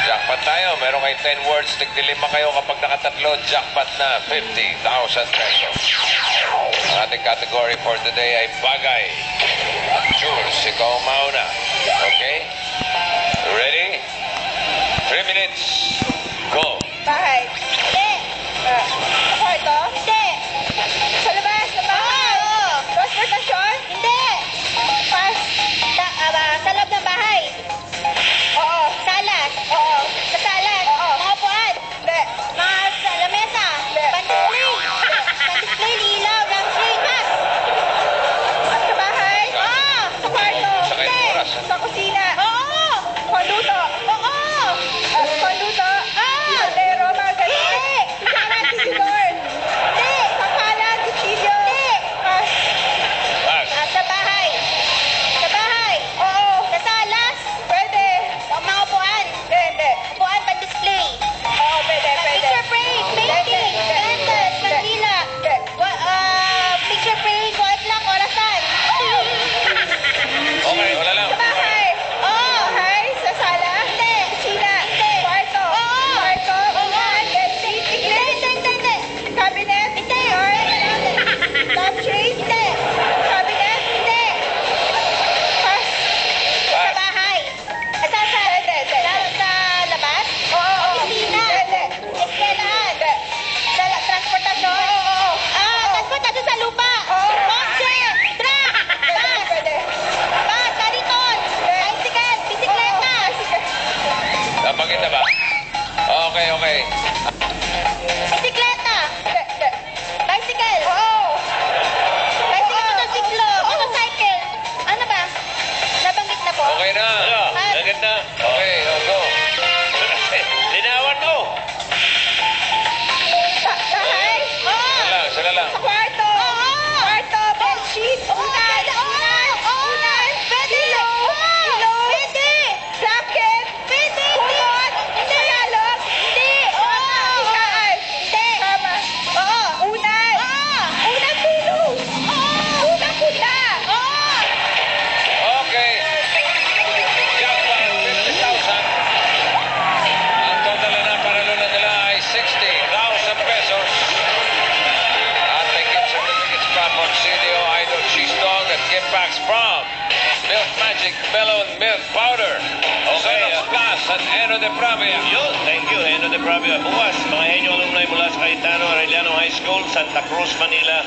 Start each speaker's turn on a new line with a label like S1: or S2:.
S1: Jackpot tayo. Meron kayo 10 words. Tigdilima kayo kapag nakatatlo. Jackpot na 50,000 pesos. Ang ating category for today ay bagay. Jules, ikaw ang mauna. Okay? Ready? 3 minutes. Go.
S2: Bahay. Hindi. Kwarto? Hindi. Sa labas? Sa bahay? Oo. Transportasyon? Hindi. Pas? Sa loob ng bahay? Oo. Salas? Oo. Sa salas? Oo. Mga upuan? Hindi. Mga lamesa? Hindi. Pan-display? Pan-display, ilaw, lampshade, gas? Sa bahay? Oo. Sa kwarto? Hindi. Sa kusina? Oo. Konduto? Oo. Konduto? Pero mga ganun. Hindi. Kutsara, tisidor? Hindi. Kapalan, kutsilyo? Hindi.
S1: Pass.
S2: Sa bahay? Sa bahay? Oo. Sa salas? Pwede. Sa mga upuan? Hindi. Upuan pa-display? Oo, pwede. Picture frame? Painting? Candles? Kandila? Picture frame? Wall clock? Orasan?
S1: Okay, wala lang.
S2: Sa bahay? Oo. Bahay? Sa sala? Hindi. Kusina? Hindi. Kwarto? Oo. Kwarto? Ulan? Bedsheet? Hindi. Cabinet? Hindi. Lampshade? Hindi. Cabinet? Hindi. Pass. Sa bahay? Sa labas? Oo. Opisina? Hindi. Eskwelahan? Hindi. Sa transportasyon? Oo. Transportasyon sa lupa? Oo. Kotse? Truck? Pwede. Bus? Kariton? Bicycle? Bisikleta?
S1: Nabanggit na ba? Okay.
S2: Bisikleta? Bicycle? Oo. Bicycle, motosiklo, motorcycle. Ano ba? Nabanggit na po?
S1: Okay na.
S3: Agad na.
S1: Okay, go.
S3: Linawan mo.
S2: Bahay? Oo.
S1: Sila lang.
S2: Sa kwarto? Oo. Kwarto, bedsheet, unan. Unan. Pwede. Ilaw. Pwede. Blanket. Pwede. Kumot. Tagalog. Hindi. Oo. Higaan. Hindi. Kama. Oo. Unan. Oo. Unang tulog. Oo. Unang punta. Oo.
S1: Okay. Jackpot, 50,000. Ang total na napanalunan nila ay 60,000 pesos. At may gift certificates from Monsilio Idol Cheese Dog at gift packs from Milk Magic Mellow and Milk Powder. Son of Gas at Eno de Pravia.
S3: Yun, thank you, Eno de Pravia. Bukas, mga Henyo alumni mula sa Cayetano Arellano High School, Santa Cruz, Manila.